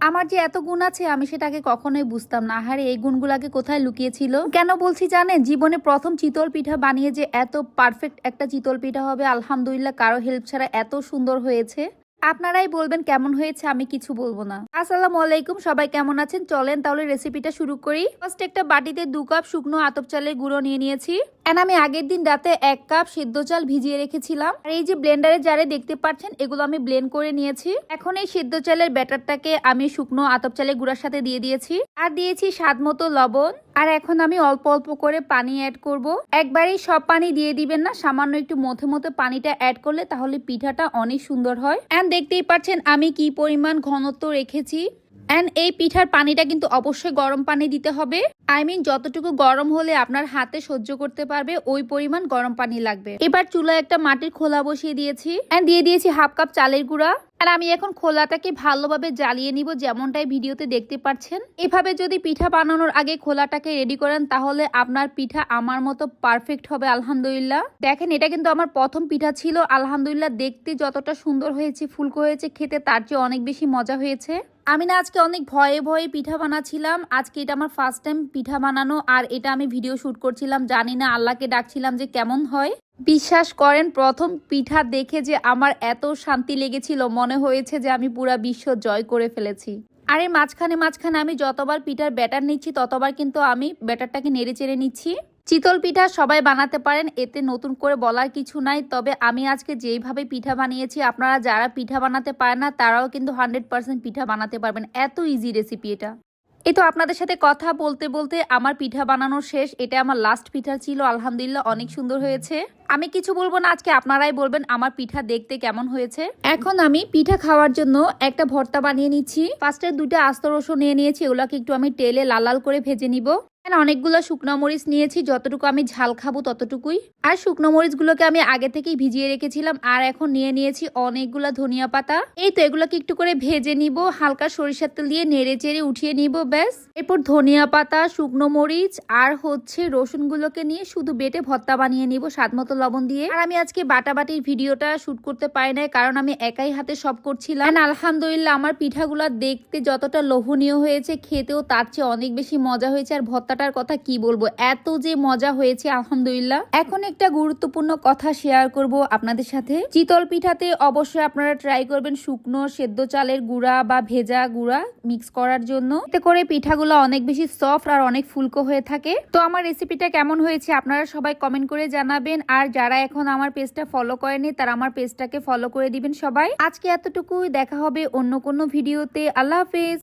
আমার যে এত গুণ আছে আমি সেটাকে কখনোই বুঝতাম না। আরে এই গুণগুলাকে কোথায় লুকিয়েছিল। কেন বলছি জানেন, জীবনে প্রথম চিতল পিঠা বানিয়ে যে এত পারফেক্ট একটা চিতল পিঠা হবে আলহামদুলিল্লাহ কারো হেল্প ছাড়া এত সুন্দর হয়েছে। আপনারাই বলবেন কেমন হয়েছে, আমি কিছু বলবো না। আসসালামু আলাইকুম, সবাই কেমন আছেন? চলেন তাহলে রেসিপিটা শুরু করি। ফার্স্ট একটা বাটিতে 2 কাপ শুকনো আতপ চালের গুঁড়ো নিয়ে নিয়েছি। এন্ড আমি আগের দিন রাতে 1 কাপ সিদ্ধ চাল ভিজিয়ে রেখেছিলাম। আর এই যে ব্লেন্ডারে জারে দেখতে পাচ্ছেন এগুলো আমি ব্লেন্ড করে নিয়েছি। এখন এই সিদ্ধ চালের ব্যাটারটাকে আমি শুকনো আতপ চালের গুঁড়ার সাথে দিয়ে দিয়েছি আর দিয়েছি স্বাদ মতো লবণ। আর এখন আমি অল্প অল্প করে পানি অ্যাড করব। একবারেই সব পানি দিয়ে দিবেন না, সামান্য একটু মধ্যে মধ্যে পানিটা অ্যাড করলে তাহলে পিঠাটা অনেক সুন্দর হয়। এন্ড দেখতেই পাচ্ছেন আমি কি পরিমাণ ঘনত্ব রেখেছি। এন্ড এই পিঠার পানিটা কিন্তু অবশ্যই গরম পানি দিতে হবে। যতটুকু গরম হলে আপনার হাতে সহ্য করতে পারবে ওই পরিমাণ গরম পানি লাগবে। এবার চুলায় একটা মাটির খোলা বসিয়ে দিয়েছি এন্ড দিয়ে দিয়েছি 1/2 কাপ চালের গুঁড়া। আর আমি এখন খোলাটাকে ভালোভাবে জ্বালিয়ে নিব, যেমনটাই ভিডিওতে দেখতে পাচ্ছেন। এভাবে যদি পিঠা বানানোর আগে খোলাটাকে রেডি করেন তাহলে আপনার পিঠা আমার মতো পারফেক্ট হবে আলহামদুলিল্লাহ। দেখেন এটা কিন্তু আমার প্রথম পিঠা ছিল আলহামদুলিল্লাহ। দেখতে যতটা সুন্দর হয়েছে, ফুলকো হয়েছে, খেতে তার চেয়ে অনেক বেশি মজা হয়েছে। আমি না আজকে অনেক ভয়ে ভয়ে পিঠা বানাচ্ছিলাম। আজকে এটা আমার ফার্স্ট টাইম পিঠা বানানো আর এটা আমি ভিডিও শুট করছিলাম। জানি না, আল্লাহকে ডাকছিলাম যে কেমন হয়। বিশ্বাস করেন প্রথম পিঠা দেখে যে আমার এত শান্তি লেগেছিল, মনে হয়েছে যে আমি পুরা বিশ্ব জয় করে ফেলেছি। আর এই মাঝখানে মাঝখানে আমি যতবার পিঠার ব্যাটার নিচ্ছি ততবার কিন্তু আমি ব্যাটারটাকে নেড়ে চেড়ে নিচ্ছি। চিতল পিঠা সবাই বানাতে পারেন, এতে নতুন করে বলার কিছু নাই। তবে আমি আজকে যেইভাবে পিঠা বানিয়েছি আপনারা যারা পিঠা বানাতে পারেন না তারাও কিন্তু 100% পিঠা বানাতে পারবেন। এত ইজি রেসিপি এটা। এই তো আপনাদের সাথে কথা বলতে বলতে আমার পিঠা বানানো শেষ। এটা আমার লাস্ট পিঠা ছিল আলহামদুলিল্লাহ, অনেক সুন্দর হয়েছে। আমি কিছু বলবো না, আজকে আপনারাই বলবেন আমার পিঠা দেখতে কেমন হয়েছে। এখন আমি পিঠা খাওয়ার জন্য একটা ভর্তা বানিয়ে নিচ্ছি। ফার্স্টে 2টা আস্ত রসুন নিয়ে নিয়েছি, ওগুলোকে একটু আমি তেলে লাল লাল করে ভেজে নিব। অনেকগুলো শুকনো মরিচ নিয়েছি, যতটুকু আমি ঝাল খাবো ততটুকুই। আর শুকনো মরিচগুলোকে আমি আগে থেকেই ভিজিয়ে রেখেছিলাম। আর এখন নিয়ে নিয়েছি অনেকগুলো ধনিয়া পাতা। এই তো এগুলোকে একটু করে ভেজে নিব, হালকা সরিষার তেল দিয়ে নেড়ে চেড়ে উঠিয়ে নিব, ব্যাস। এরপর ধনিয়া পাতা, শুকনো মরিচ আর রসুনগুলোকে নিয়ে শুধু বেটে ভর্তা বানিয়ে নিব স্বাদ মতো লবণ দিয়ে। আর আমি আজকে বাটাবাটির ভিডিওটা শুট করতে পারি নাই কারণ আমি একাই হাতে সব করছিলাম। আলহামদুলিল্লাহ আমার পিঠাগুলো দেখতে যতটা লোভনীয় হয়েছে, খেতেও তার চেয়ে অনেক বেশি মজা হয়েছে। আর ভর্তাটার কথা কি বলবো, এত যে মজা হয়েছে আলহামদুলিল্লাহ। এখন একটা গুরুত্বপূর্ণ কথা শেয়ার করব আপনাদের সাথে। চিতল পিঠাতে অবশ্যই আপনারা ট্রাই করবেন শুকনো সেদ্ধ চালের গুঁড়া বা ভেজা গুঁড়া মিক্স করার জন্য। এতে করে পিঠাগুলো অনেক বেশি সফট আর অনেক ফুলকো হয়ে থাকে। তো আমার রেসিপিটা কেমন হয়েছে আপনারা সবাই কমেন্ট করে জানাবেন। আর যারা এখন আমার পেজটা ফলো করেনি তারা আমার পেজটাকে ফলো করে দিবেন সবাই। আজকে এতটুকুই, দেখা হবে অন্য কোনো ভিডিওতে। আল্লাহ হাফেজ।